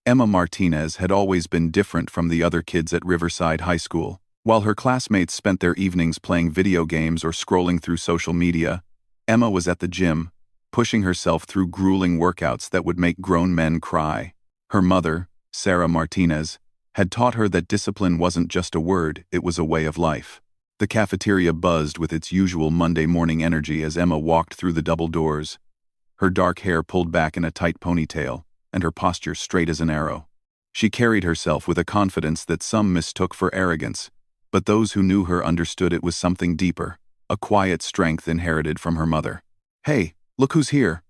Emma Martinez had always been different from the other kids at Riverside High School. While her classmates spent their evenings playing video games or scrolling through social media, Emma was at the gym, pushing herself through grueling workouts that would make grown men cry. Her mother, Sarah Martinez, had taught her that discipline wasn't just a word, it was a way of life. The cafeteria buzzed with its usual Monday morning energy as Emma walked through the double doors, her dark hair pulled back in a tight ponytail, and her posture straight as an arrow. She carried herself with a confidence that some mistook for arrogance, but those who knew her understood it was something deeper, a quiet strength inherited from her mother. "Hey, look who's here,"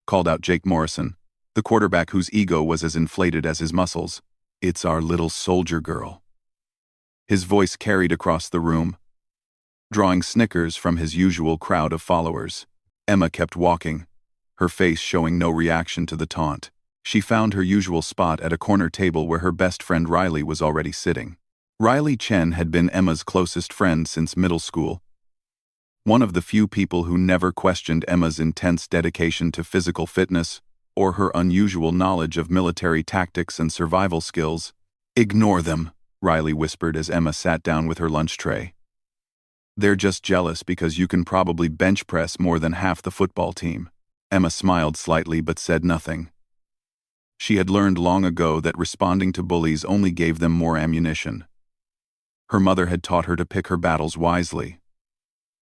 called out Jake Morrison, the quarterback whose ego was as inflated as his muscles. "It's our little soldier girl." His voice carried across the room, drawing snickers from his usual crowd of followers. Emma kept walking, her face showing no reaction to the taunt. She found her usual spot at a corner table where her best friend Riley was already sitting. Riley Chen had been Emma's closest friend since middle school, one of the few people who never questioned Emma's intense dedication to physical fitness or her unusual knowledge of military tactics and survival skills. "Ignore them," Riley whispered as Emma sat down with her lunch tray. "They're just jealous because you can probably bench press more than half the football team." Emma smiled slightly but said nothing. She had learned long ago that responding to bullies only gave them more ammunition. Her mother had taught her to pick her battles wisely.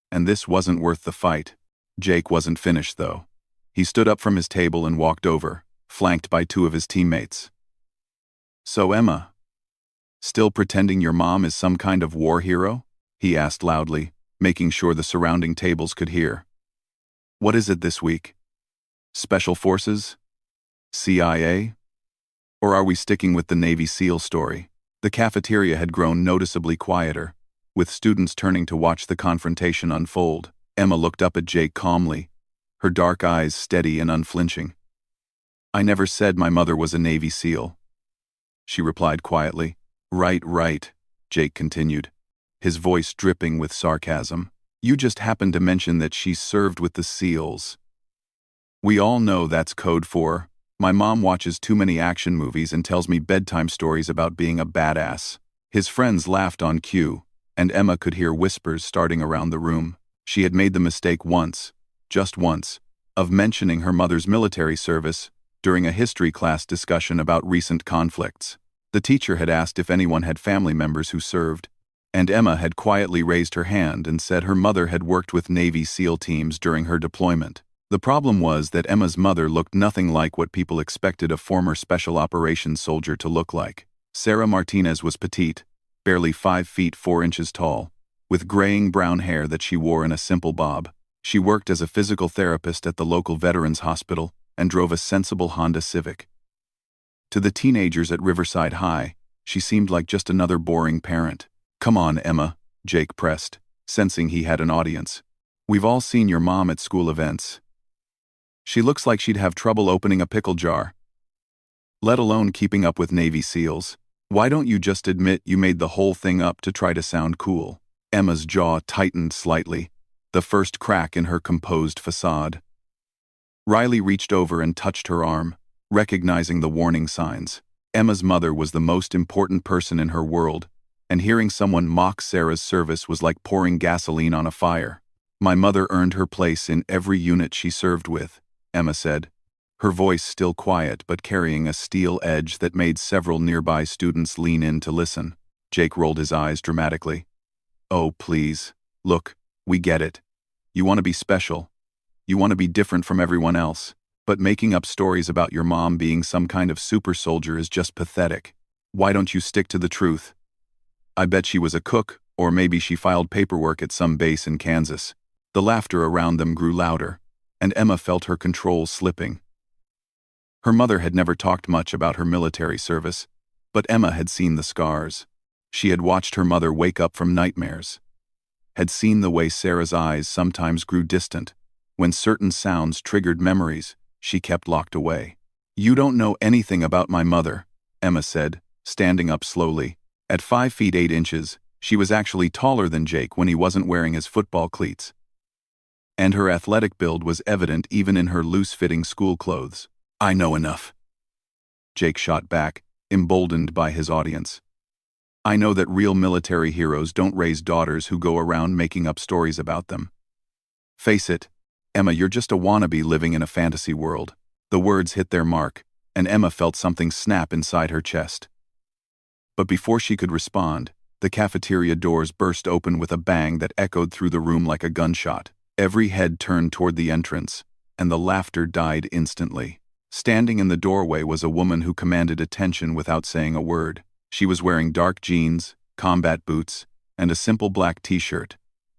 And this wasn't worth the fight. Jake wasn't finished, though. He stood up from his table and walked over, flanked by two of his teammates. "So Emma, still pretending your mom is some kind of war hero?" he asked loudly, making sure the surrounding tables could hear. "What is it this week? Special Forces? CIA? Or are we sticking with the Navy SEAL story?" The cafeteria had grown noticeably quieter, with students turning to watch the confrontation unfold. Emma looked up at Jake calmly, her dark eyes steady and unflinching. "I never said my mother was a Navy SEAL," she replied quietly. Right, Jake continued, his voice dripping with sarcasm. "You just happened to mention that she served with the SEALs. We all know that's code for, my mom watches too many action movies and tells me bedtime stories about being a badass." His friends laughed on cue, and Emma could hear whispers starting around the room. She had made the mistake once, just once, of mentioning her mother's military service during a history class discussion about recent conflicts. The teacher had asked if anyone had family members who served, and Emma had quietly raised her hand and said her mother had worked with Navy SEAL teams during her deployment. The problem was that Emma's mother looked nothing like what people expected a former special operations soldier to look like. Sarah Martinez was petite, barely 5 feet 4 inches tall, with graying brown hair that she wore in a simple bob. She worked as a physical therapist at the local veterans hospital and drove a sensible Honda Civic. To the teenagers at Riverside High, she seemed like just another boring parent. "Come on, Emma," Jake pressed, sensing he had an audience. "We've all seen your mom at school events. She looks like she'd have trouble opening a pickle jar, let alone keeping up with Navy SEALs. Why don't you just admit you made the whole thing up to try to sound cool?" Emma's jaw tightened slightly, the first crack in her composed facade. Riley reached over and touched her arm, recognizing the warning signs. Emma's mother was the most important person in her world, and hearing someone mock Sarah's service was like pouring gasoline on a fire. "My mother earned her place in every unit she served with," Emma said, her voice still quiet but carrying a steel edge that made several nearby students lean in to listen. Jake rolled his eyes dramatically. "Oh, please. Look, we get it. You want to be special. You want to be different from everyone else. But making up stories about your mom being some kind of super soldier is just pathetic. Why don't you stick to the truth? I bet she was a cook, or maybe she filed paperwork at some base in Kansas." The laughter around them grew louder, and Emma felt her control slipping. Her mother had never talked much about her military service, but Emma had seen the scars. She had watched her mother wake up from nightmares, had seen the way Sarah's eyes sometimes grew distant. When certain sounds triggered memories, she kept locked away. "You don't know anything about my mother," Emma said, standing up slowly. At 5 feet 8 inches, she was actually taller than Jake when he wasn't wearing his football cleats. And her athletic build was evident even in her loose-fitting school clothes. "I know enough." Jake shot back, emboldened by his audience. I know that real military heroes don't raise daughters who go around making up stories about them. Face it, Emma, you're just a wannabe living in a fantasy world. The words hit their mark, and Emma felt something snap inside her chest. But before she could respond, the cafeteria doors burst open with a bang that echoed through the room like a gunshot. Every head turned toward the entrance, and the laughter died instantly. Standing in the doorway was a woman who commanded attention without saying a word. She was wearing dark jeans, combat boots, and a simple black t-shirt.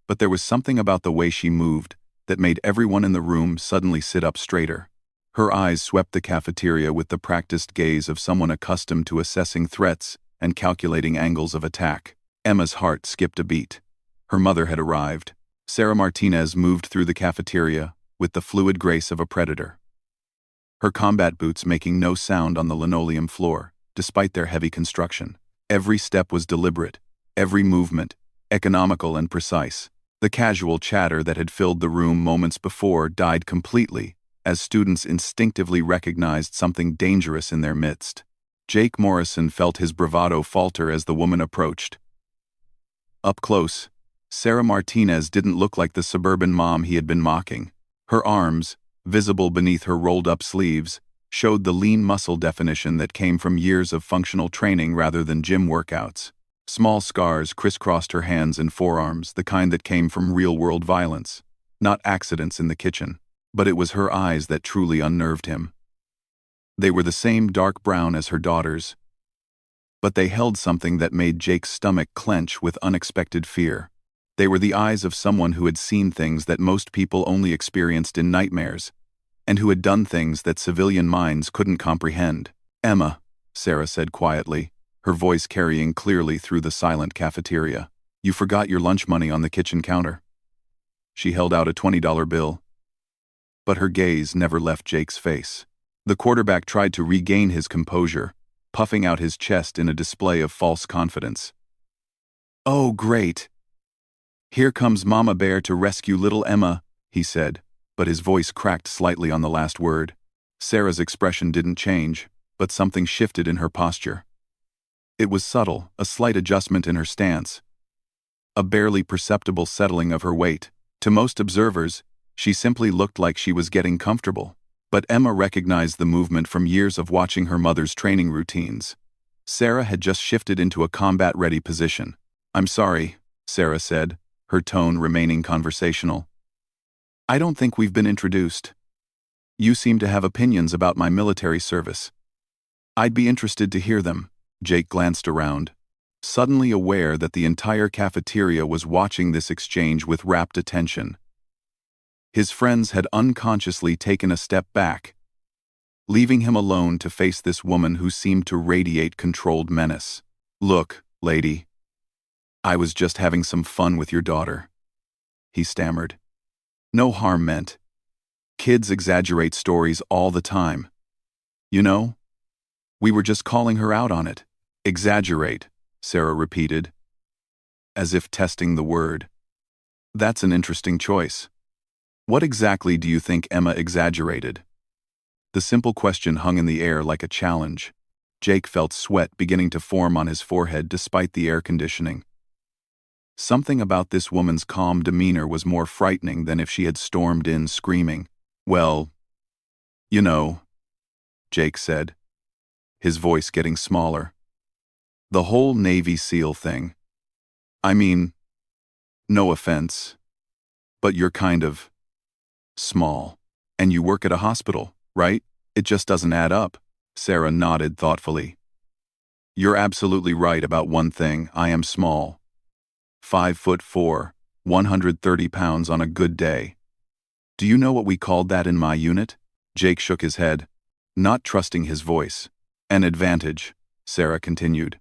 But there was something about the way she moved that made everyone in the room suddenly sit up straighter. Her eyes swept the cafeteria with the practiced gaze of someone accustomed to assessing threats and calculating angles of attack. Emma's heart skipped a beat. Her mother had arrived. Sarah Martinez moved through the cafeteria with the fluid grace of a predator. Her combat boots making no sound on the linoleum floor, despite their heavy construction. Every step was deliberate, every movement economical and precise. The casual chatter that had filled the room moments before died completely, as students instinctively recognized something dangerous in their midst. Jake Morrison felt his bravado falter as the woman approached. Up close, Sarah Martinez didn't look like the suburban mom he had been mocking. Her arms, visible beneath her rolled-up sleeves, showed the lean muscle definition that came from years of functional training rather than gym workouts. Small scars crisscrossed her hands and forearms, the kind that came from real-world violence, not accidents in the kitchen. But it was her eyes that truly unnerved him. They were the same dark brown as her daughter's, but they held something that made Jake's stomach clench with unexpected fear. They were the eyes of someone who had seen things that most people only experienced in nightmares, and who had done things that civilian minds couldn't comprehend. Emma, Sarah said quietly, her voice carrying clearly through the silent cafeteria. You forgot your lunch money on the kitchen counter. She held out a $20 bill. But her gaze never left Jake's face. The quarterback tried to regain his composure, puffing out his chest in a display of false confidence. Oh, great! Here comes Mama Bear to rescue little Emma, he said, but his voice cracked slightly on the last word. Sarah's expression didn't change, but something shifted in her posture. It was subtle, a slight adjustment in her stance, a barely perceptible settling of her weight. To most observers, she simply looked like she was getting comfortable. But Emma recognized the movement from years of watching her mother's training routines. Sarah had just shifted into a combat-ready position. I'm sorry, Sarah said, her tone remaining conversational. I don't think we've been introduced. You seem to have opinions about my military service. I'd be interested to hear them. Jake glanced around, suddenly aware that the entire cafeteria was watching this exchange with rapt attention. His friends had unconsciously taken a step back, leaving him alone to face this woman who seemed to radiate controlled menace. Look, lady, I was just having some fun with your daughter, he stammered. No harm meant. Kids exaggerate stories all the time. You know? We were just calling her out on it. Exaggerate, Sarah repeated, as if testing the word. That's an interesting choice. What exactly do you think Emma exaggerated? The simple question hung in the air like a challenge. Jake felt sweat beginning to form on his forehead despite the air conditioning. Something about this woman's calm demeanor was more frightening than if she had stormed in screaming. Well, you know, Jake said, his voice getting smaller. The whole Navy SEAL thing. I mean, no offense, but you're kind of small. And you work at a hospital, right? It just doesn't add up. Sarah nodded thoughtfully. You're absolutely right about one thing. I am small. 5'4", 130 pounds on a good day. Do you know what we called that in my unit? Jake shook his head, not trusting his voice. An advantage, Sarah continued.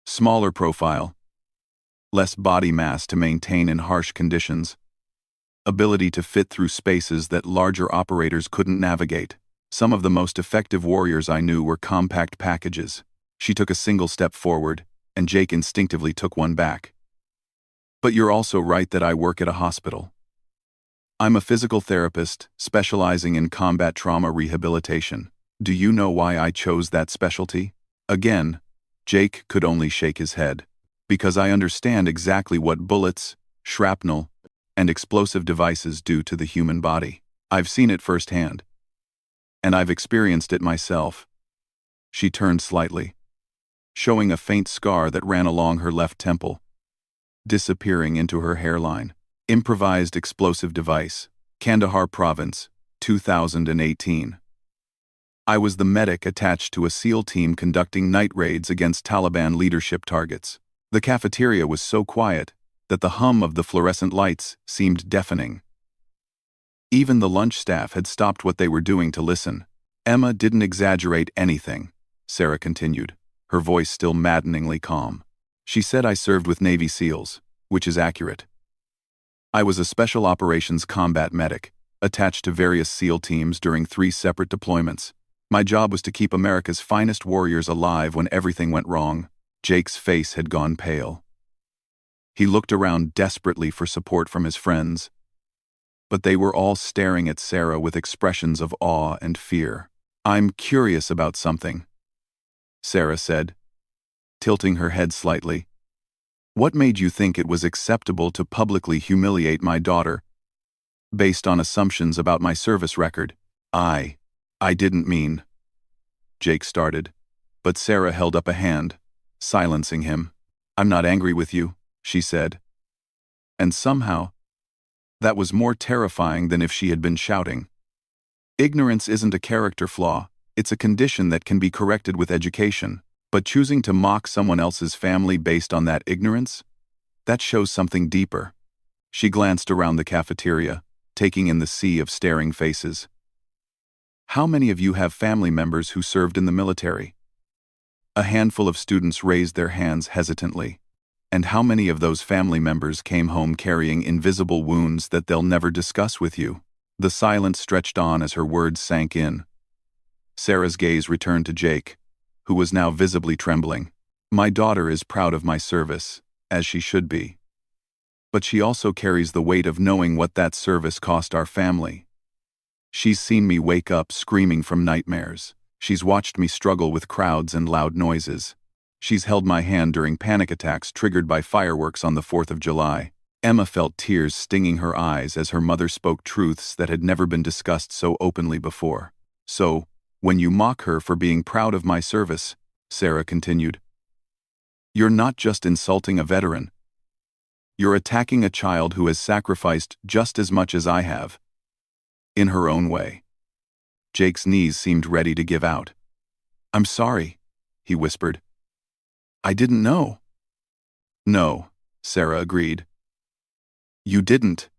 Smaller profile. Less body mass to maintain in harsh conditions. Ability to fit through spaces that larger operators couldn't navigate. Some of the most effective warriors I knew were compact packages. She took a single step forward, and Jake instinctively took one back. But you're also right that I work at a hospital. I'm a physical therapist specializing in combat trauma rehabilitation. Do you know why I chose that specialty? Again, Jake could only shake his head. Because I understand exactly what bullets, shrapnel, and explosive devices do to the human body. I've seen it firsthand. And I've experienced it myself. She turned slightly, showing a faint scar that ran along her left temple, disappearing into her hairline. Improvised explosive device, Kandahar Province, 2018. I was the medic attached to a SEAL team conducting night raids against Taliban leadership targets. The cafeteria was so quiet that the hum of the fluorescent lights seemed deafening. Even the lunch staff had stopped what they were doing to listen. Emma didn't exaggerate anything, Sarah continued, her voice still maddeningly calm. She said I served with Navy SEALs, which is accurate. I was a special operations combat medic, attached to various SEAL teams during 3 separate deployments. My job was to keep America's finest warriors alive when everything went wrong. Jake's face had gone pale. He looked around desperately for support from his friends, but they were all staring at Sarah with expressions of awe and fear. I'm curious about something, Sarah said, tilting her head slightly. What made you think it was acceptable to publicly humiliate my daughter, based on assumptions about my service record? I didn't mean. Jake started, but Sarah held up a hand, silencing him. I'm not angry with you, she said. And somehow, that was more terrifying than if she had been shouting. Ignorance isn't a character flaw, it's a condition that can be corrected with education. But choosing to mock someone else's family based on that ignorance? That shows something deeper. She glanced around the cafeteria, taking in the sea of staring faces. How many of you have family members who served in the military? A handful of students raised their hands hesitantly. And how many of those family members came home carrying invisible wounds that they'll never discuss with you? The silence stretched on as her words sank in. Sarah's gaze returned to Jake, who was now visibly trembling. My daughter is proud of my service, as she should be. But she also carries the weight of knowing what that service cost our family. She's seen me wake up screaming from nightmares. She's watched me struggle with crowds and loud noises. She's held my hand during panic attacks triggered by fireworks on the 4th of July. Emma felt tears stinging her eyes as her mother spoke truths that had never been discussed so openly before. So, when you mock her for being proud of my service, Sarah continued, you're not just insulting a veteran. You're attacking a child who has sacrificed just as much as I have. In her own way. Jake's knees seemed ready to give out. I'm sorry, he whispered. I didn't know. No, Sarah agreed. You didn't,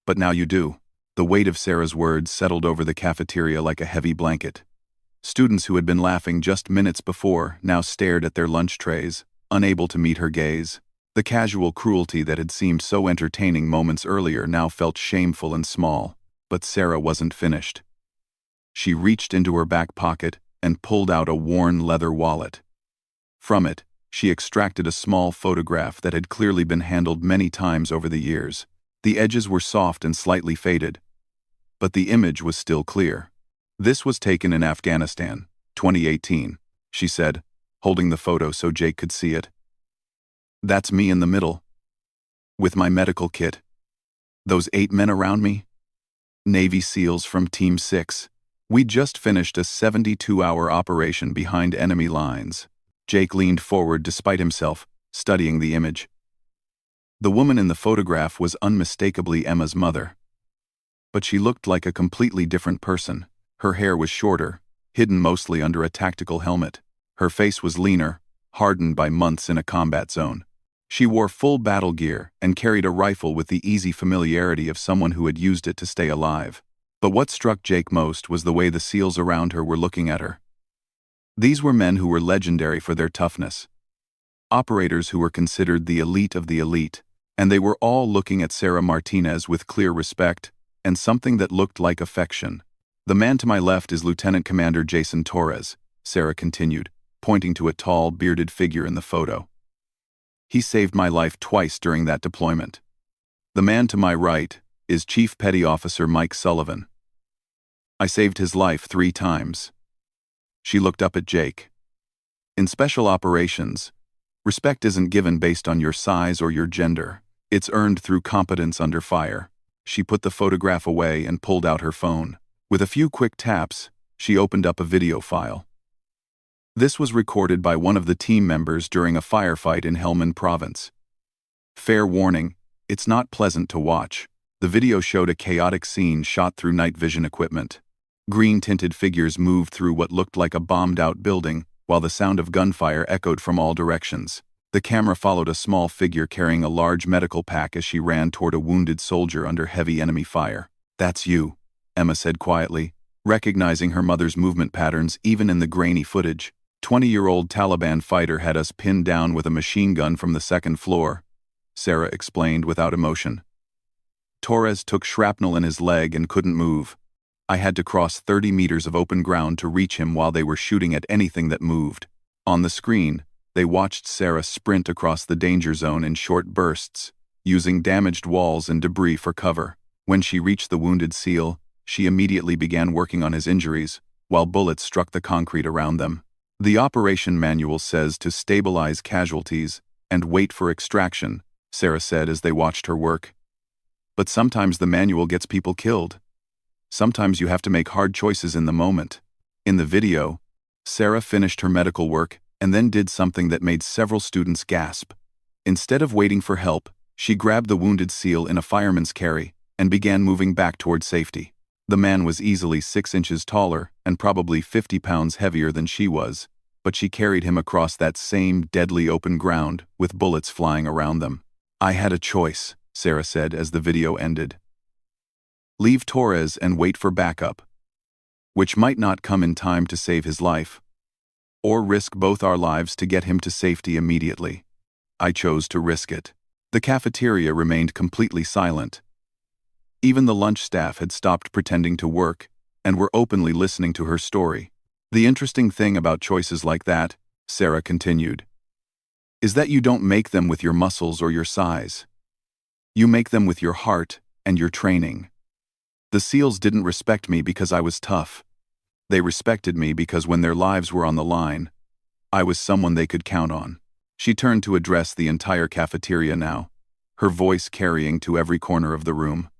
but now you do. The weight of Sarah's words settled over the cafeteria like a heavy blanket. Students who had been laughing just minutes before now stared at their lunch trays, unable to meet her gaze. The casual cruelty that had seemed so entertaining moments earlier now felt shameful and small, but Sarah wasn't finished. She reached into her back pocket and pulled out a worn leather wallet. From it, she extracted a small photograph that had clearly been handled many times over the years. The edges were soft and slightly faded, but the image was still clear. This was taken in Afghanistan, 2018, she said, holding the photo so Jake could see it. That's me in the middle, with my medical kit. Those 8 men around me? Navy SEALs from Team 6. We just finished a 72-hour operation behind enemy lines. Jake leaned forward despite himself, studying the image. The woman in the photograph was unmistakably Emma's mother. But she looked like a completely different person. Her hair was shorter, hidden mostly under a tactical helmet. Her face was leaner, hardened by months in a combat zone. She wore full battle gear and carried a rifle with the easy familiarity of someone who had used it to stay alive. But what struck Jake most was the way the SEALs around her were looking at her. These were men who were legendary for their toughness. Operators who were considered the elite of the elite, and they were all looking at Sarah Martinez with clear respect and something that looked like affection. The man to my left is Lieutenant Commander Jason Torres, Sarah continued, pointing to a tall, bearded figure in the photo. He saved my life twice during that deployment. The man to my right is Chief Petty Officer Mike Sullivan. I saved his life 3 times. She looked up at Jake. In special operations, respect isn't given based on your size or your gender. It's earned through competence under fire. She put the photograph away and pulled out her phone. With a few quick taps, she opened up a video file. This was recorded by one of the team members during a firefight in Helmand Province. Fair warning, it's not pleasant to watch. The video showed a chaotic scene shot through night vision equipment. Green-tinted figures moved through what looked like a bombed-out building, while the sound of gunfire echoed from all directions. The camera followed a small figure carrying a large medical pack as she ran toward a wounded soldier under heavy enemy fire. "That's you," Emma said quietly, recognizing her mother's movement patterns even in the grainy footage. 20-year-old Taliban fighter had us pinned down with a machine gun from the second floor, Sarah explained without emotion. Torres took shrapnel in his leg and couldn't move. I had to cross 30 meters of open ground to reach him while they were shooting at anything that moved. On the screen, they watched Sarah sprint across the danger zone in short bursts, using damaged walls and debris for cover. When she reached the wounded SEAL, she immediately began working on his injuries, while bullets struck the concrete around them. The operation manual says to stabilize casualties and wait for extraction, Sarah said as they watched her work. But sometimes the manual gets people killed. Sometimes you have to make hard choices in the moment. In the video, Sarah finished her medical work and then did something that made several students gasp. Instead of waiting for help, she grabbed the wounded SEAL in a fireman's carry and began moving back toward safety. The man was easily 6 inches taller and probably 50 pounds heavier than she was, but she carried him across that same deadly open ground with bullets flying around them. "I had a choice," Sarah said as the video ended. "Leave Torres and wait for backup, which might not come in time to save his life, or risk both our lives to get him to safety immediately. I chose to risk it." The cafeteria remained completely silent. Even the lunch staff had stopped pretending to work and were openly listening to her story. "The interesting thing about choices like that," Sarah continued, "is that you don't make them with your muscles or your size. You make them with your heart and your training. The SEALs didn't respect me because I was tough. They respected me because when their lives were on the line, I was someone they could count on." She turned to address the entire cafeteria now, her voice carrying to every corner of the room.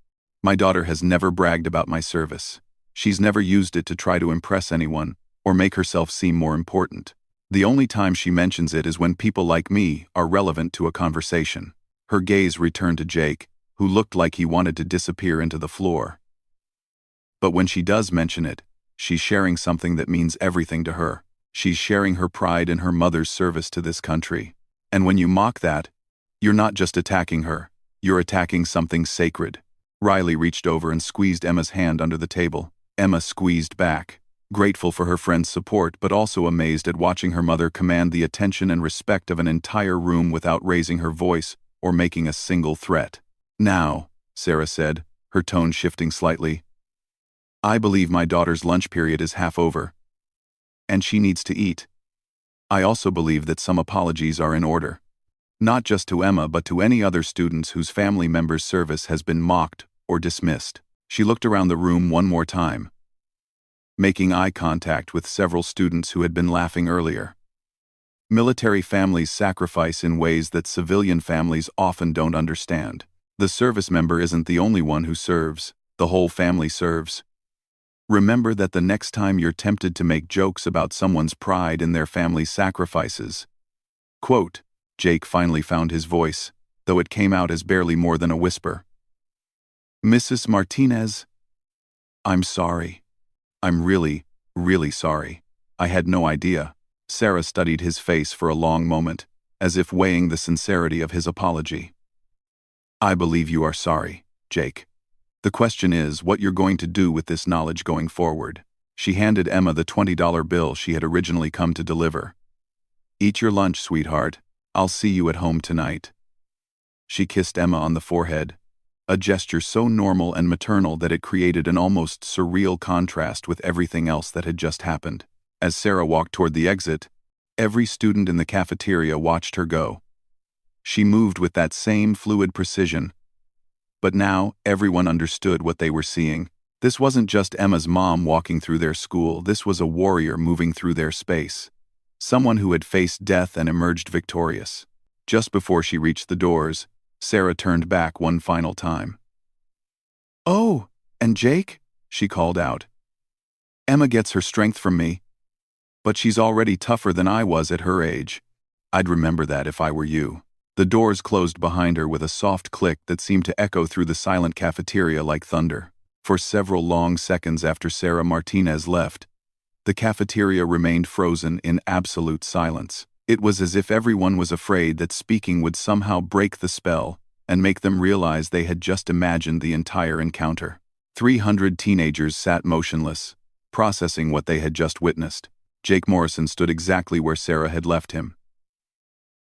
"My daughter has never bragged about my service. She's never used it to try to impress anyone or make herself seem more important. The only time she mentions it is when people like me are relevant to a conversation." Her gaze returned to Jake, who looked like he wanted to disappear into the floor. "But when she does mention it, she's sharing something that means everything to her. She's sharing her pride in her mother's service to this country. And when you mock that, you're not just attacking her, you're attacking something sacred." Riley reached over and squeezed Emma's hand under the table. Emma squeezed back, grateful for her friend's support but also amazed at watching her mother command the attention and respect of an entire room without raising her voice or making a single threat. "Now," Sarah said, her tone shifting slightly, "I believe my daughter's lunch period is half over, and she needs to eat. I also believe that some apologies are in order. Not just to Emma but to any other students whose family member's service has been mocked or dismissed." She looked around the room one more time, making eye contact with several students who had been laughing earlier. Military families sacrifice in ways that civilian families often don't understand. The service member isn't the only one who serves, the whole family serves. Remember that the next time you're tempted to make jokes about someone's pride in their family's sacrifices. Quote, Jake finally found his voice, though it came out as barely more than a whisper. "Mrs. Martinez, I'm sorry. I'm really, really sorry. I had no idea." Sarah studied his face for a long moment, as if weighing the sincerity of his apology. "I believe you are sorry, Jake. The question is what you're going to do with this knowledge going forward." She handed Emma the $20 bill she had originally come to deliver. "Eat your lunch, sweetheart. I'll see you at home tonight." She kissed Emma on the forehead, a gesture so normal and maternal that it created an almost surreal contrast with everything else that had just happened. As Sarah walked toward the exit, every student in the cafeteria watched her go. She moved with that same fluid precision, but now everyone understood what they were seeing. This wasn't just Emma's mom walking through their school, this was a warrior moving through their space. Someone who had faced death and emerged victorious. Just before she reached the doors, Sarah turned back one final time. "Oh, and Jake?" she called out. "Emma gets her strength from me. But she's already tougher than I was at her age. I'd remember that if I were you." The doors closed behind her with a soft click that seemed to echo through the silent cafeteria like thunder. For several long seconds after Sarah Martinez left, the cafeteria remained frozen in absolute silence. It was as if everyone was afraid that speaking would somehow break the spell and make them realize they had just imagined the entire encounter. 300 teenagers sat motionless, processing what they had just witnessed. Jake Morrison stood exactly where Sarah had left him,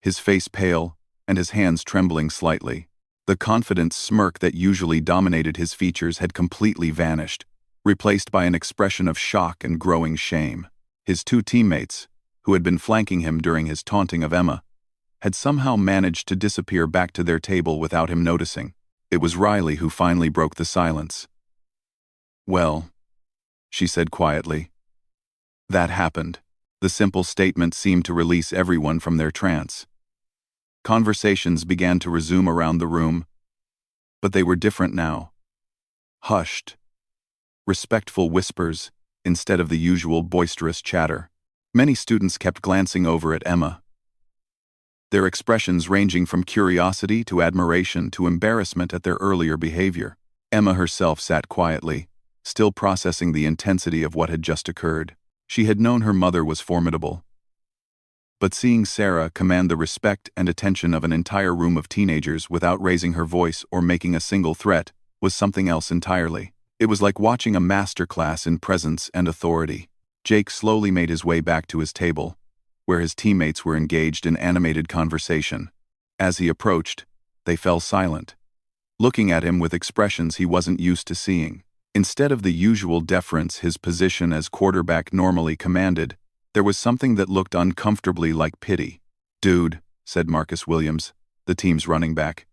his face pale and his hands trembling slightly. The confident smirk that usually dominated his features had completely vanished, replaced by an expression of shock and growing shame. His two teammates, who had been flanking him during his taunting of Emma, had somehow managed to disappear back to their table without him noticing. It was Riley who finally broke the silence. "Well," she said quietly. "That happened." The simple statement seemed to release everyone from their trance. Conversations began to resume around the room, but they were different now. Hushed, respectful whispers instead of the usual boisterous chatter. Many students kept glancing over at Emma, their expressions ranging from curiosity to admiration to embarrassment at their earlier behavior. Emma herself sat quietly, still processing the intensity of what had just occurred. She had known her mother was formidable, but seeing Sarah command the respect and attention of an entire room of teenagers without raising her voice or making a single threat was something else entirely. It was like watching a masterclass in presence and authority. Jake slowly made his way back to his table, where his teammates were engaged in animated conversation. As he approached, they fell silent, looking at him with expressions he wasn't used to seeing. Instead of the usual deference his position as quarterback normally commanded, there was something that looked uncomfortably like pity. "Dude," said Marcus Williams, the team's running back,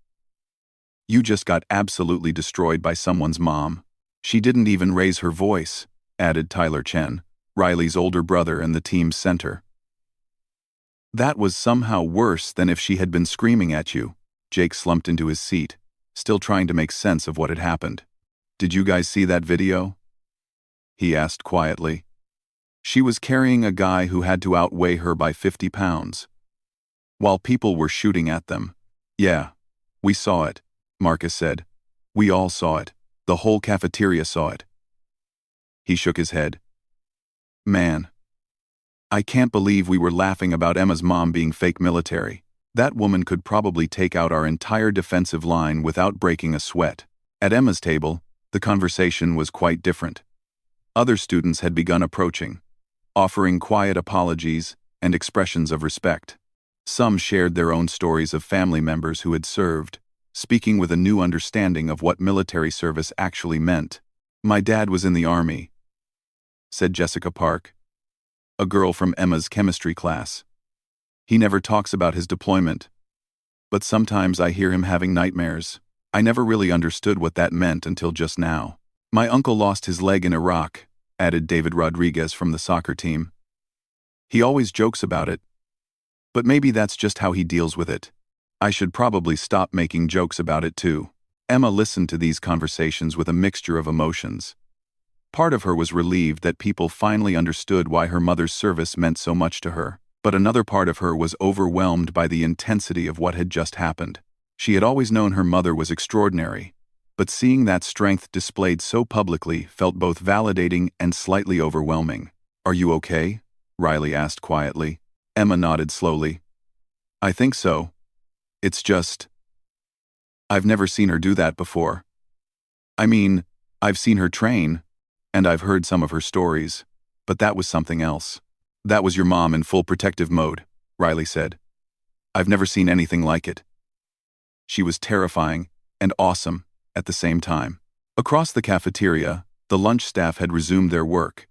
"you just got absolutely destroyed by someone's mom." "She didn't even raise her voice," added Tyler Chen, Riley's older brother and the team's center. "That was somehow worse than if she had been screaming at you." Jake slumped into his seat, still trying to make sense of what had happened. "Did you guys see that video?" he asked quietly. "She was carrying a guy who had to outweigh her by 50 pounds. While people were shooting at them." "Yeah, we saw it," Marcus said. "We all saw it. The whole cafeteria saw it." He shook his head. "Man, I can't believe we were laughing about Emma's mom being fake military. That woman could probably take out our entire defensive line without breaking a sweat." At Emma's table, the conversation was quite different. Other students had begun approaching, offering quiet apologies and expressions of respect. Some shared their own stories of family members who had served, speaking with a new understanding of what military service actually meant. "My dad was in the Army," said Jessica Park, a girl from Emma's chemistry class. "He never talks about his deployment, but sometimes I hear him having nightmares. I never really understood what that meant until just now." "My uncle lost his leg in Iraq," added David Rodriguez from the soccer team. "He always jokes about it, but maybe that's just how he deals with it. I should probably stop making jokes about it too." Emma listened to these conversations with a mixture of emotions. Part of her was relieved that people finally understood why her mother's service meant so much to her, but another part of her was overwhelmed by the intensity of what had just happened. She had always known her mother was extraordinary, but seeing that strength displayed so publicly felt both validating and slightly overwhelming. "Are you okay?" Riley asked quietly. Emma nodded slowly. "I think so. It's just, I've never seen her do that before. I mean, I've seen her train, and I've heard some of her stories, but that was something else." "That was your mom in full protective mode," Riley said. "I've never seen anything like it. She was terrifying and awesome at the same time." Across the cafeteria, the lunch staff had resumed their work.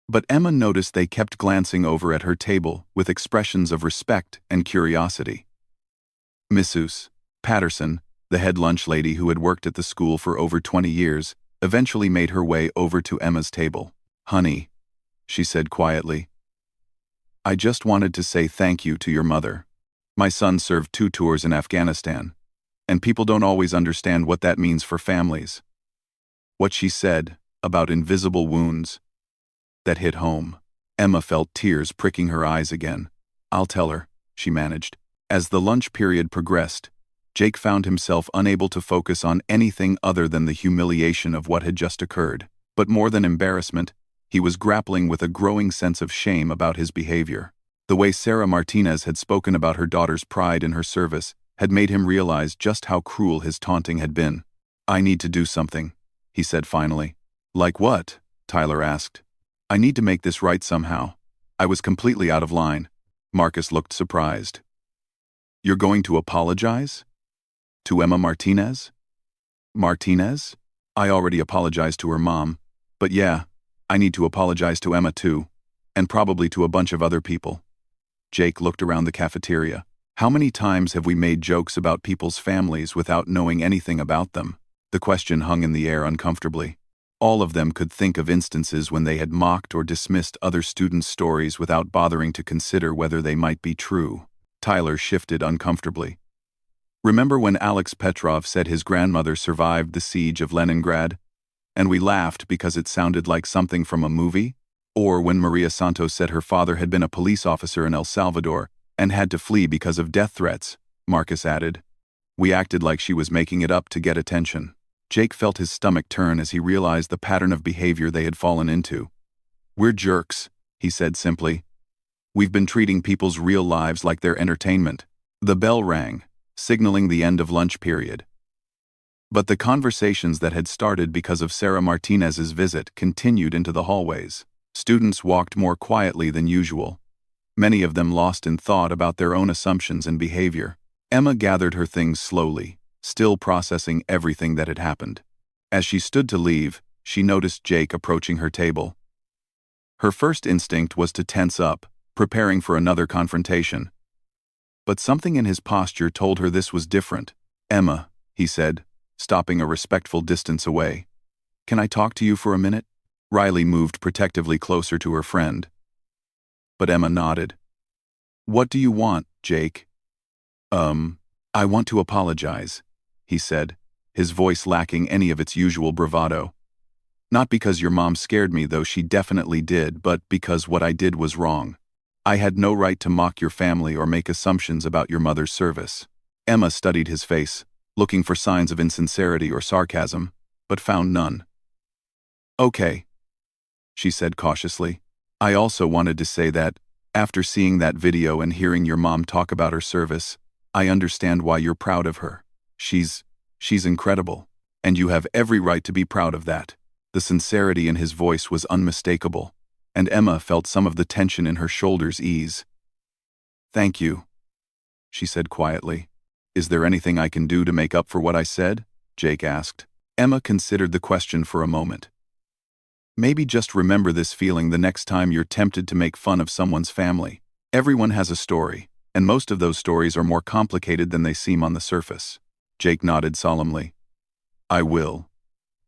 But Emma noticed they kept glancing over at her table with expressions of respect and curiosity. Mrs. Patterson, the head lunch lady who had worked at the school for over 20 years, eventually made her way over to Emma's table. "Honey," she said quietly, "I just wanted to say thank you to your mother. My son served 2 tours in Afghanistan, and people don't always understand what that means for families." What she said about invisible wounds, that hit home. Emma felt tears pricking her eyes again. "I'll tell her," she managed. As the lunch period progressed, Jake found himself unable to focus on anything other than the humiliation of what had just occurred. But more than embarrassment, he was grappling with a growing sense of shame about his behavior. The way Sarah Martinez had spoken about her daughter's pride in her service had made him realize just how cruel his taunting had been. "I need to do something," he said finally. "Like what?" Tyler asked. "I need to make this right somehow. I was completely out of line." Marcus looked surprised. "You're going to apologize? To Emma Martinez?" "Martinez? I already apologized to her mom. But yeah, I need to apologize to Emma too. And probably to a bunch of other people." Jake looked around the cafeteria. How many times have we made jokes about people's families without knowing anything about them? The question hung in the air uncomfortably. All of them could think of instances when they had mocked or dismissed other students' stories without bothering to consider whether they might be true. Tyler shifted uncomfortably. "Remember when Alex Petrov said his grandmother survived the siege of Leningrad? And we laughed because it sounded like something from a movie? Or when Maria Santos said her father had been a police officer in El Salvador and had to flee because of death threats," Marcus added. "We acted like she was making it up to get attention." Jake felt his stomach turn as he realized the pattern of behavior they had fallen into. "We're jerks," he said simply. "We've been treating people's real lives like their entertainment." The bell rang, signaling the end of lunch period. But the conversations that had started because of Sarah Martinez's visit continued into the hallways. Students walked more quietly than usual, many of them lost in thought about their own assumptions and behavior. Emma gathered her things slowly, still processing everything that had happened. As she stood to leave, she noticed Jake approaching her table. Her first instinct was to tense up, preparing for another confrontation. But something in his posture told her this was different. "Emma," he said, stopping a respectful distance away. "Can I talk to you for a minute?" Riley moved protectively closer to her friend. But Emma nodded. "What do you want, Jake?" I want to apologize," he said, his voice lacking any of its usual bravado. "Not because your mom scared me, though she definitely did, but because what I did was wrong. I had no right to mock your family or make assumptions about your mother's service." Emma studied his face, looking for signs of insincerity or sarcasm, but found none. "Okay," she said cautiously. "I also wanted to say that, after seeing that video and hearing your mom talk about her service, I understand why you're proud of her. She's incredible, and you have every right to be proud of that." The sincerity in his voice was unmistakable, and Emma felt some of the tension in her shoulders ease. "Thank you," she said quietly. "Is there anything I can do to make up for what I said?" Jake asked. Emma considered the question for a moment. "Maybe just remember this feeling the next time you're tempted to make fun of someone's family. Everyone has a story, and most of those stories are more complicated than they seem on the surface." Jake nodded solemnly. "I will.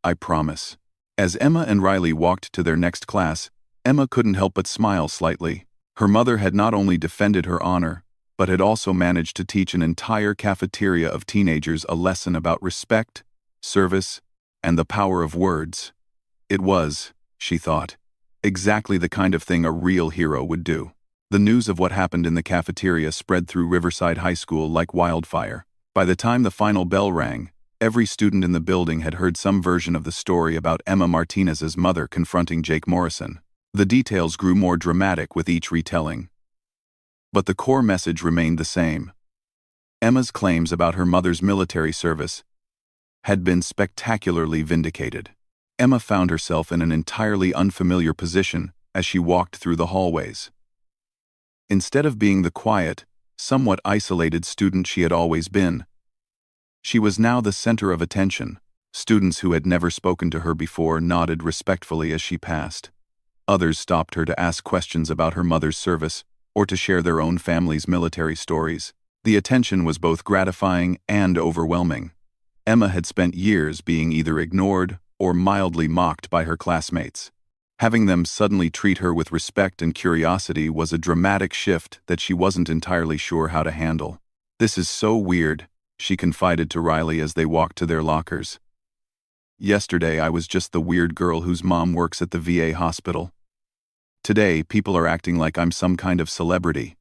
I promise." As Emma and Riley walked to their next class, Emma couldn't help but smile slightly. Her mother had not only defended her honor, but had also managed to teach an entire cafeteria of teenagers a lesson about respect, service, and the power of words. It was, she thought, exactly the kind of thing a real hero would do. The news of what happened in the cafeteria spread through Riverside High School like wildfire. By the time the final bell rang, every student in the building had heard some version of the story about Emma Martinez's mother confronting Jake Morrison. The details grew more dramatic with each retelling. But the core message remained the same. Emma's claims about her mother's military service had been spectacularly vindicated. Emma found herself in an entirely unfamiliar position as she walked through the hallways. Instead of being the quiet, somewhat isolated student she had always been, she was now the center of attention. Students who had never spoken to her before nodded respectfully as she passed. Others stopped her to ask questions about her mother's service or to share their own family's military stories. The attention was both gratifying and overwhelming. Emma had spent years being either ignored or mildly mocked by her classmates. Having them suddenly treat her with respect and curiosity was a dramatic shift that she wasn't entirely sure how to handle. "This is so weird," she confided to Riley as they walked to their lockers. "Yesterday I was just the weird girl whose mom works at the VA hospital. Today people are acting like I'm some kind of celebrity."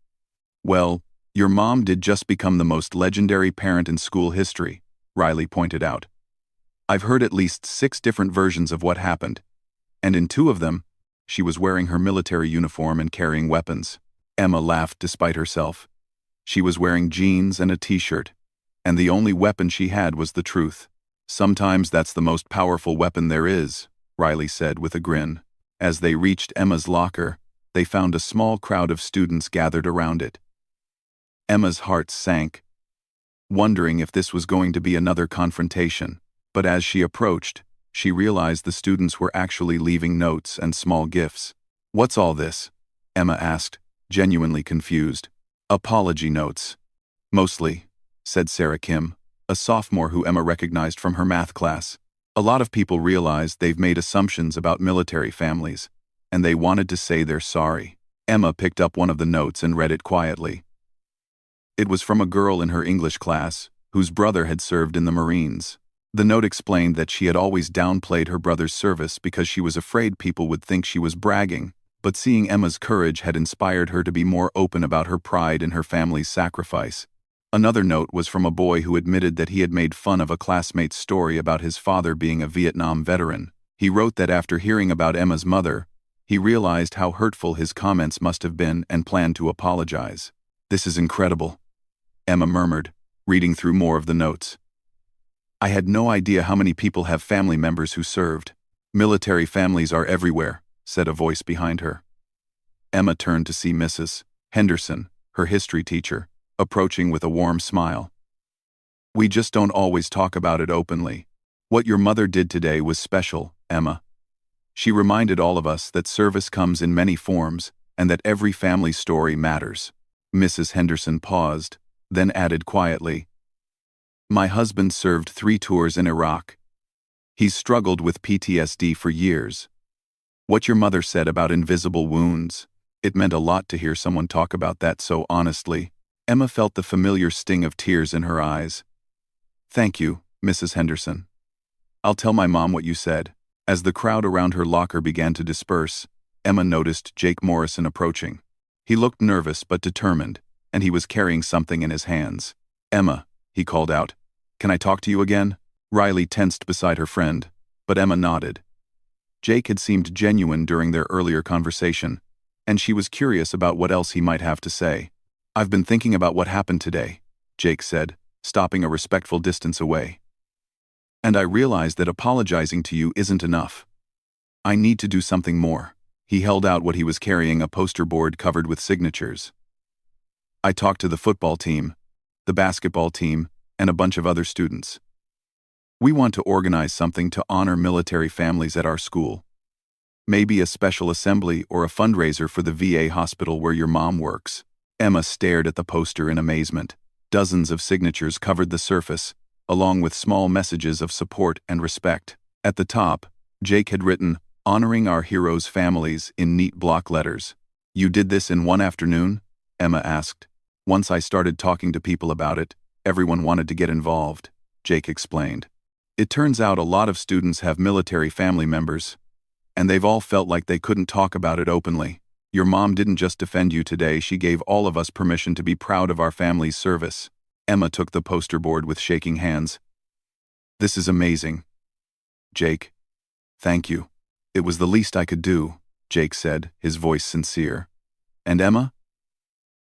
"Well, your mom did just become the most legendary parent in school history," Riley pointed out. "I've heard at least 6 different versions of what happened, and in 2 of them, she was wearing her military uniform and carrying weapons." Emma laughed despite herself. She was wearing jeans and a t-shirt, and the only weapon she had was the truth. "Sometimes that's the most powerful weapon there is," Riley said with a grin. As they reached Emma's locker, they found a small crowd of students gathered around it. Emma's heart sank, wondering if this was going to be another confrontation, but as she approached, she realized the students were actually leaving notes and small gifts. "What's all this?" Emma asked, genuinely confused. "Apology notes. Mostly," said Sarah Kim, a sophomore who Emma recognized from her math class. "A lot of people realize they've made assumptions about military families, and they wanted to say they're sorry." Emma picked up one of the notes and read it quietly. It was from a girl in her English class, whose brother had served in the Marines. The note explained that she had always downplayed her brother's service because she was afraid people would think she was bragging, but seeing Emma's courage had inspired her to be more open about her pride in her family's sacrifice. Another note was from a boy who admitted that he had made fun of a classmate's story about his father being a Vietnam veteran. He wrote that after hearing about Emma's mother, he realized how hurtful his comments must have been and planned to apologize. "This is incredible," Emma murmured, reading through more of the notes. "I had no idea how many people have family members who served." "Military families are everywhere," said a voice behind her. Emma turned to see Mrs. Henderson, her history teacher, approaching with a warm smile. "We just don't always talk about it openly. What your mother did today was special, Emma. She reminded all of us that service comes in many forms and that every family story matters." Mrs. Henderson paused, then added quietly, "My husband served 3 tours in Iraq. He's struggled with PTSD for years. What your mother said about invisible wounds, it meant a lot to hear someone talk about that so honestly." Emma felt the familiar sting of tears in her eyes. "Thank you, Mrs. Henderson. I'll tell my mom what you said." As the crowd around her locker began to disperse, Emma noticed Jake Morrison approaching. He looked nervous but determined, and he was carrying something in his hands. "Emma," he called out, "can I talk to you again?" Riley tensed beside her friend, but Emma nodded. Jake had seemed genuine during their earlier conversation, and she was curious about what else he might have to say. "I've been thinking about what happened today," Jake said, stopping a respectful distance away. "And I realized that apologizing to you isn't enough. I need to do something more." He held out what he was carrying, a poster board covered with signatures. "I talked to the football team, the basketball team, and a bunch of other students. We want to organize something to honor military families at our school. Maybe a special assembly or a fundraiser for the VA hospital where your mom works." Emma stared at the poster in amazement. Dozens of signatures covered the surface, along with small messages of support and respect. At the top, Jake had written, "Honoring our heroes' families," in neat block letters. "You did this in one afternoon?" Emma asked. "Once I started talking to people about it, everyone wanted to get involved," Jake explained. "It turns out a lot of students have military family members, and they've all felt like they couldn't talk about it openly. Your mom didn't just defend you today, she gave all of us permission to be proud of our family's service." Emma took the poster board with shaking hands. "This is amazing. Jake, thank you. It was the least I could do," Jake said, his voice sincere. "And Emma?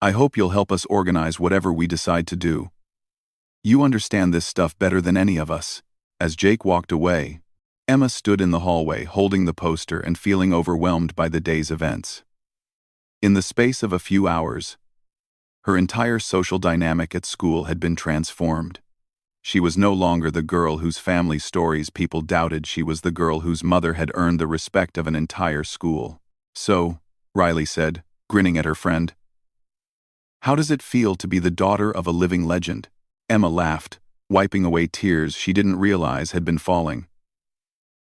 I hope you'll help us organize whatever we decide to do. You understand this stuff better than any of us." As Jake walked away, Emma stood in the hallway holding the poster and feeling overwhelmed by the day's events. In the space of a few hours, her entire social dynamic at school had been transformed. She was no longer the girl whose family stories people doubted. She was the girl whose mother had earned the respect of an entire school. "So," Riley said, grinning at her friend, "how does it feel to be the daughter of a living legend?" Emma laughed, wiping away tears she didn't realize had been falling.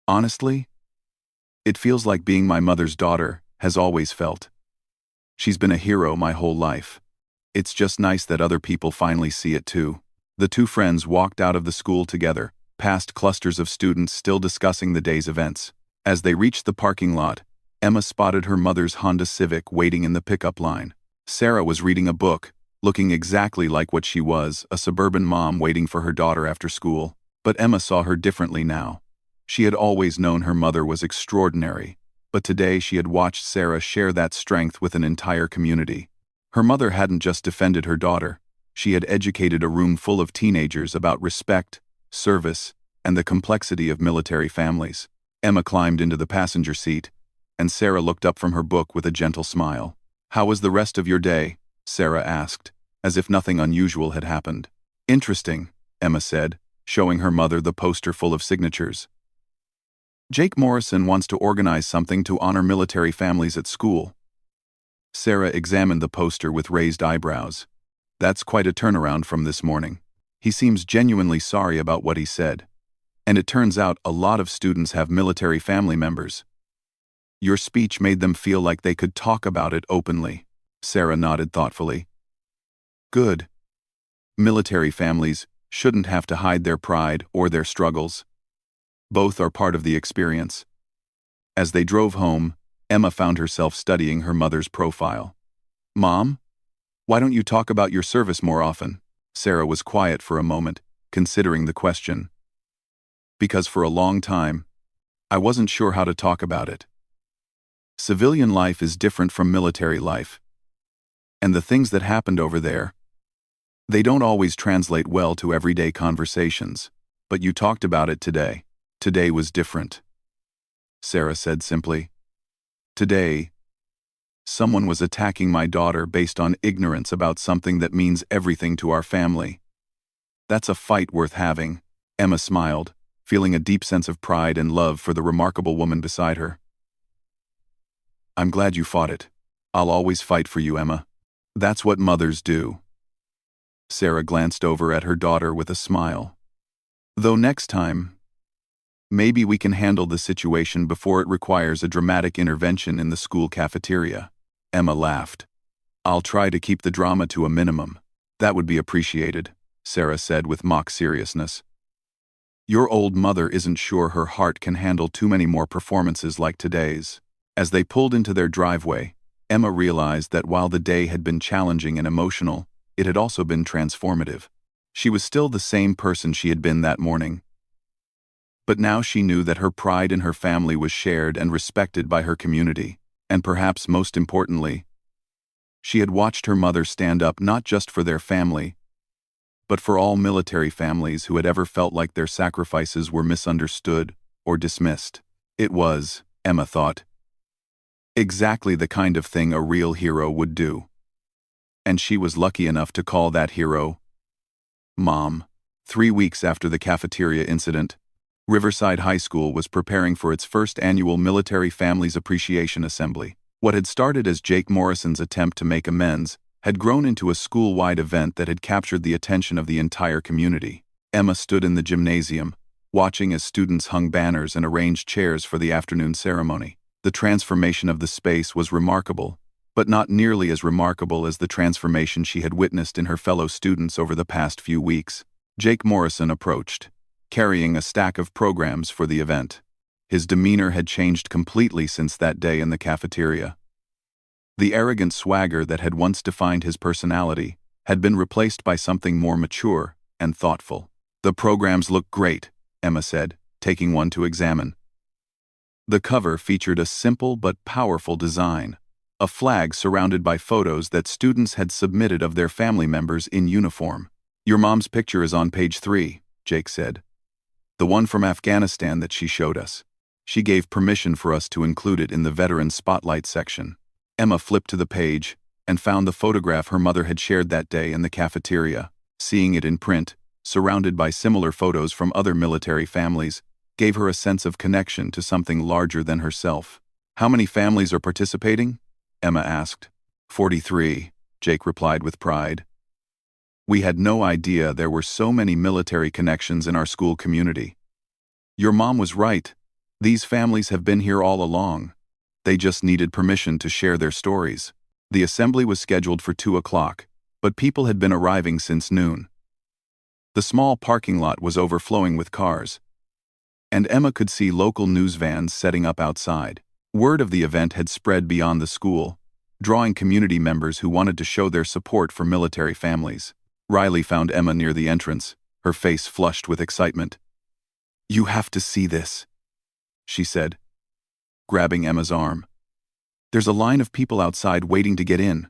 Honestly, it feels like being my mother's daughter has always felt. She's been a hero my whole life. It's just nice that other people finally see it too. The two friends walked out of the school together, past clusters of students still discussing the day's events. As they reached the parking lot, Emma spotted her mother's Honda Civic waiting in the pickup line. Sarah was reading a book, looking exactly like what she was, a suburban mom waiting for her daughter after school. But Emma saw her differently now. She had always known her mother was extraordinary, but today she had watched Sarah share that strength with an entire community. Her mother hadn't just defended her daughter, she had educated a room full of teenagers about respect, service, and the complexity of military families. Emma climbed into the passenger seat, and Sarah looked up from her book with a gentle smile. "How was the rest of your day?" Sarah asked, as if nothing unusual had happened. "Interesting," Emma said, showing her mother the poster full of signatures. "Jake Morrison wants to organize something to honor military families at school." Sarah examined the poster with raised eyebrows. "That's quite a turnaround from this morning. He seems genuinely sorry about what he said. And it turns out a lot of students have military family members. Your speech made them feel like they could talk about it openly." Sarah nodded thoughtfully. "Good. Military families shouldn't have to hide their pride or their struggles. Both are part of the experience." As they drove home, Emma found herself studying her mother's profile. "Mom, why don't you talk about your service more often?" Sarah was quiet for a moment, considering the question. "Because for a long time, I wasn't sure how to talk about it. Civilian life is different from military life. And the things that happened over there, they don't always translate well to everyday conversations. But you talked about it today. Today was different," Sarah said simply. "Today, someone was attacking my daughter based on ignorance about something that means everything to our family. That's a fight worth having." Emma smiled, feeling a deep sense of pride and love for the remarkable woman beside her. "I'm glad you fought it. I'll always fight for you, Emma. That's what mothers do." Sarah glanced over at her daughter with a smile. "Though next time, maybe we can handle the situation before it requires a dramatic intervention in the school cafeteria." Emma laughed. "I'll try to keep the drama to a minimum." "That would be appreciated," Sarah said with mock seriousness. "Your old mother isn't sure her heart can handle too many more performances like today's." As they pulled into their driveway, Emma realized that while the day had been challenging and emotional, it had also been transformative. She was still the same person she had been that morning. But now she knew that her pride in her family was shared and respected by her community, and perhaps most importantly, she had watched her mother stand up not just for their family, but for all military families who had ever felt like their sacrifices were misunderstood or dismissed. It was, Emma thought, exactly the kind of thing a real hero would do. And she was lucky enough to call that hero Mom. 3 weeks after the cafeteria incident, Riverside High School was preparing for its first annual Military Families Appreciation Assembly. What had started as Jake Morrison's attempt to make amends had grown into a school-wide event that had captured the attention of the entire community. Emma stood in the gymnasium, watching as students hung banners and arranged chairs for the afternoon ceremony. The transformation of the space was remarkable, but not nearly as remarkable as the transformation she had witnessed in her fellow students over the past few weeks. Jake Morrison approached, carrying a stack of programs for the event. His demeanor had changed completely since that day in the cafeteria. The arrogant swagger that had once defined his personality had been replaced by something more mature and thoughtful. "The programs look great," Emma said, taking one to examine. The cover featured a simple but powerful design, a flag surrounded by photos that students had submitted of their family members in uniform. "Your mom's picture is on page 3, Jake said. "The one from Afghanistan that she showed us. She gave permission for us to include it in the Veteran Spotlight section." Emma flipped to the page and found the photograph her mother had shared that day in the cafeteria. Seeing it in print, surrounded by similar photos from other military families, gave her a sense of connection to something larger than herself. "How many families are participating?" Emma asked. 43, Jake replied with pride. "We had no idea there were so many military connections in our school community." "Your mom was right," These families have been here all along. They just needed permission to share their stories. The assembly was scheduled for 2 o'clock, but people had been arriving since noon. The small parking lot was overflowing with cars, and Emma could see local news vans setting up outside. Word of the event had spread beyond the school, drawing community members who wanted to show their support for military families. Riley found Emma near the entrance, her face flushed with excitement. "You have to see this," she said, grabbing Emma's arm. "There's a line of people outside waiting to get in,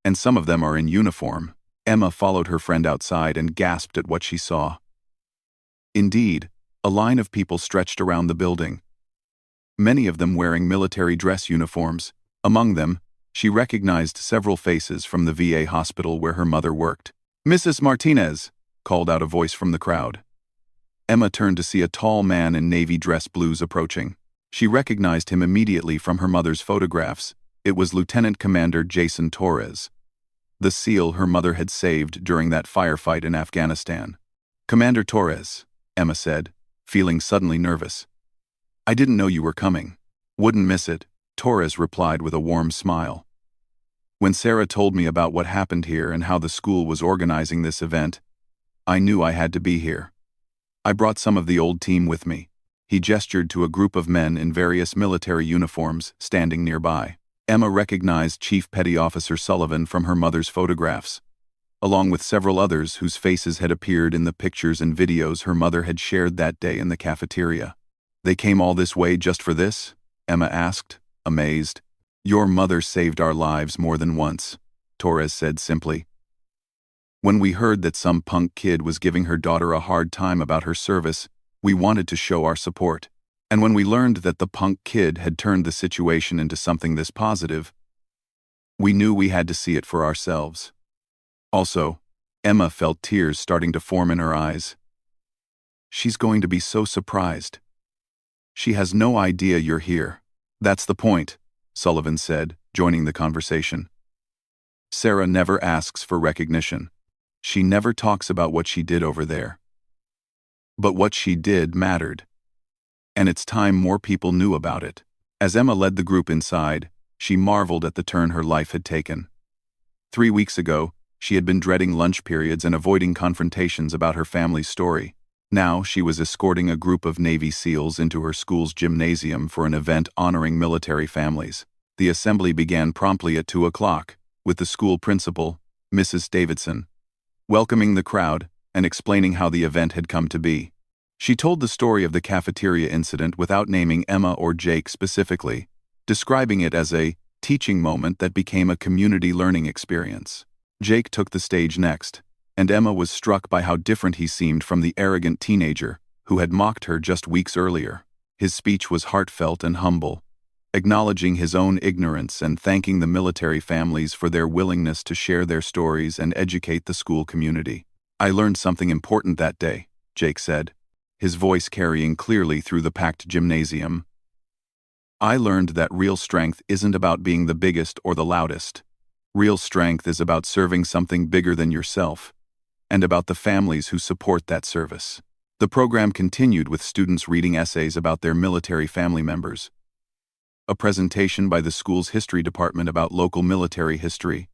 and some of them are in uniform." Emma followed her friend outside and gasped at what she saw. Indeed, a line of people stretched around the building, many of them wearing military dress uniforms. Among them, she recognized several faces from the VA hospital where her mother worked. "Mrs. Martinez," called out a voice from the crowd. Emma turned to see a tall man in navy dress blues approaching. She recognized him immediately from her mother's photographs. It was Lieutenant Commander Jason Torres, the SEAL her mother had saved during that firefight in Afghanistan. "Commander Torres," Emma said, feeling suddenly nervous. "I didn't know you were coming." "Wouldn't miss it," Torres replied with a warm smile. "When Sarah told me about what happened here and how the school was organizing this event, I knew I had to be here. I brought some of the old team with me." He gestured to a group of men in various military uniforms standing nearby. Emma recognized Chief Petty Officer Sullivan from her mother's photographs, along with several others whose faces had appeared in the pictures and videos her mother had shared that day in the cafeteria. "They came all this way just for this?" Emma asked, amazed. "Your mother saved our lives more than once," Torres said simply. "When we heard that some punk kid was giving her daughter a hard time about her service, we wanted to show our support. And when we learned that the punk kid had turned the situation into something this positive, we knew we had to see it for ourselves." Also, Emma felt tears starting to form in her eyes. "She's going to be so surprised. She has no idea you're here." "That's the point," Sullivan said, joining the conversation. "Sarah never asks for recognition. She never talks about what she did over there. But what she did mattered. And it's time more people knew about it." As Emma led the group inside, she marveled at the turn her life had taken. 3 weeks ago, she had been dreading lunch periods and avoiding confrontations about her family's story. Now she was escorting a group of Navy SEALs into her school's gymnasium for an event honoring military families. The assembly began promptly at 2 o'clock, with the school principal, Mrs. Davidson, welcoming the crowd and explaining how the event had come to be. She told the story of the cafeteria incident without naming Emma or Jake specifically, describing it as a teaching moment that became a community learning experience. Jake took the stage next, and Emma was struck by how different he seemed from the arrogant teenager who had mocked her just weeks earlier. His speech was heartfelt and humble, acknowledging his own ignorance and thanking the military families for their willingness to share their stories and educate the school community. "I learned something important that day," Jake said, his voice carrying clearly through the packed gymnasium. "I learned that real strength isn't about being the biggest or the loudest. Real strength is about serving something bigger than yourself, and about the families who support that service." The program continued with students reading essays about their military family members, a presentation by the school's history department about local military history,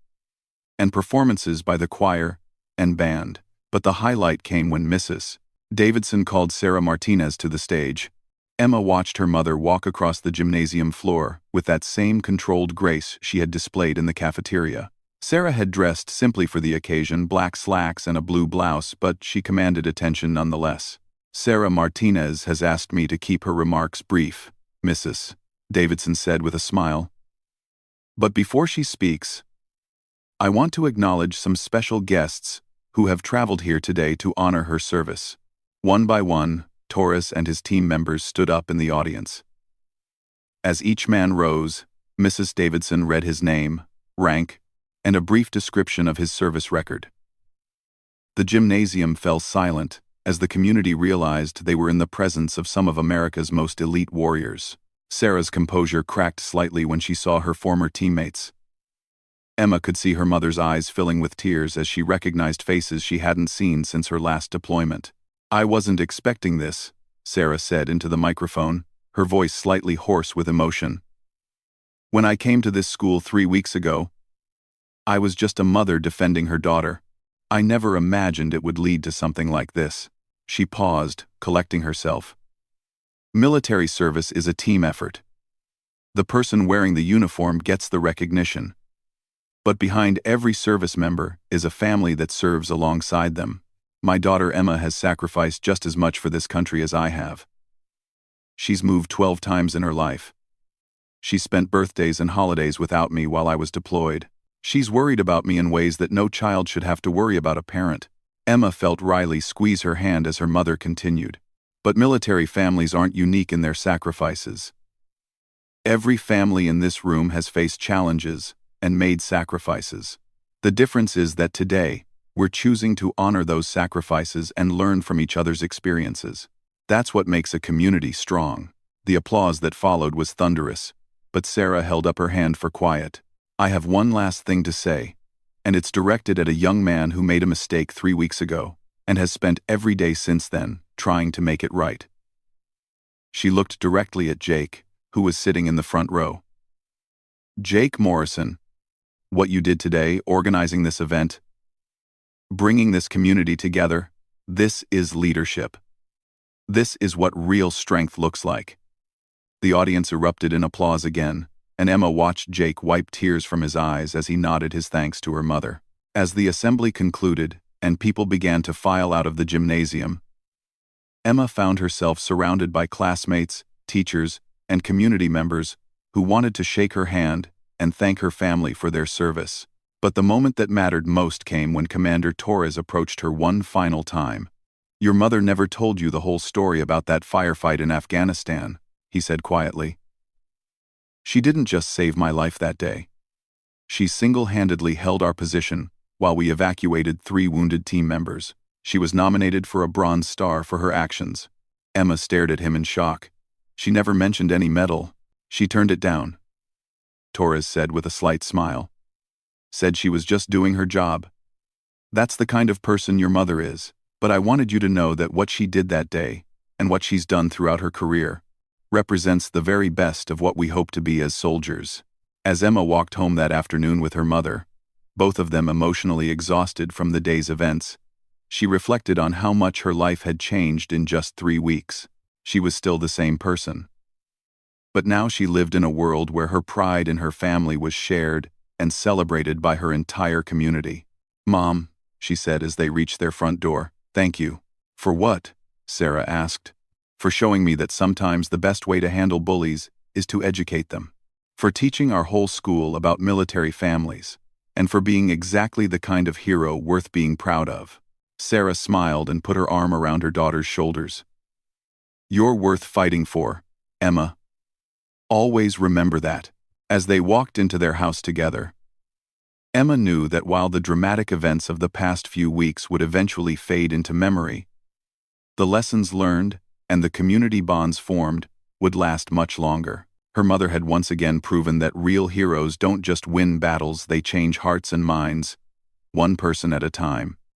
and performances by the choir and band. But the highlight came when Mrs. Davidson called Sarah Martinez to the stage. Emma watched her mother walk across the gymnasium floor with that same controlled grace she had displayed in the cafeteria. Sarah had dressed simply for the occasion, black slacks and a blue blouse, but she commanded attention nonetheless. "Sarah Martinez has asked me to keep her remarks brief," Mrs. Davidson said with a smile. "But before she speaks, I want to acknowledge some special guests who have traveled here today to honor her service." One by one, Torres and his team members stood up in the audience. As each man rose, Mrs. Davidson read his name, rank, and a brief description of his service record. The gymnasium fell silent as the community realized they were in the presence of some of America's most elite warriors. Sarah's composure cracked slightly when she saw her former teammates. Emma could see her mother's eyes filling with tears as she recognized faces she hadn't seen since her last deployment. "I wasn't expecting this," Sarah said into the microphone, her voice slightly hoarse with emotion. "When I came to this school 3 weeks ago, I was just a mother defending her daughter. I never imagined it would lead to something like this." She paused, collecting herself. "Military service is a team effort. The person wearing the uniform gets the recognition. But behind every service member is a family that serves alongside them. My daughter Emma has sacrificed just as much for this country as I have. She's moved 12 times in her life. She spent birthdays and holidays without me while I was deployed. She's worried about me in ways that no child should have to worry about a parent." Emma felt Riley squeeze her hand as her mother continued. "But military families aren't unique in their sacrifices. Every family in this room has faced challenges and made sacrifices. The difference is that today, we're choosing to honor those sacrifices and learn from each other's experiences. That's what makes a community strong." The applause that followed was thunderous, but Sarah held up her hand for quiet. "I have one last thing to say, and it's directed at a young man who made a mistake 3 weeks ago and has spent every day since then trying to make it right." She looked directly at Jake, who was sitting in the front row. "Jake Morrison, what you did today, organizing this event, bringing this community together, this is leadership. This is what real strength looks like." The audience erupted in applause again, and Emma watched Jake wipe tears from his eyes as he nodded his thanks to her mother. As the assembly concluded and people began to file out of the gymnasium, Emma found herself surrounded by classmates, teachers, and community members who wanted to shake her hand and thank her family for their service. But the moment that mattered most came when Commander Torres approached her one final time. "Your mother never told you the whole story about that firefight in Afghanistan," he said quietly. "She didn't just save my life that day. She single-handedly held our position while we evacuated 3 wounded team members. She was nominated for a Bronze Star for her actions." Emma stared at him in shock. "She never mentioned any medal. She turned it down," Torres said with a slight smile. "Said she was just doing her job. That's the kind of person your mother is. But I wanted you to know that what she did that day, and what she's done throughout her career, represents the very best of what we hope to be as soldiers." As Emma walked home that afternoon with her mother, both of them emotionally exhausted from the day's events, she reflected on how much her life had changed in just 3 weeks. She was still the same person. But now she lived in a world where her pride in her family was shared and celebrated by her entire community. "Mom," she said as they reached their front door. "Thank you." "For what?" Sarah asked. "For showing me that sometimes the best way to handle bullies is to educate them. For teaching our whole school about military families, and for being exactly the kind of hero worth being proud of." Sarah smiled and put her arm around her daughter's shoulders. "You're worth fighting for, Emma. Always remember that." As they walked into their house together, Emma knew that while the dramatic events of the past few weeks would eventually fade into memory, the lessons learned and the community bonds formed would last much longer. Her mother had once again proven that real heroes don't just win battles, they change hearts and minds, one person at a time.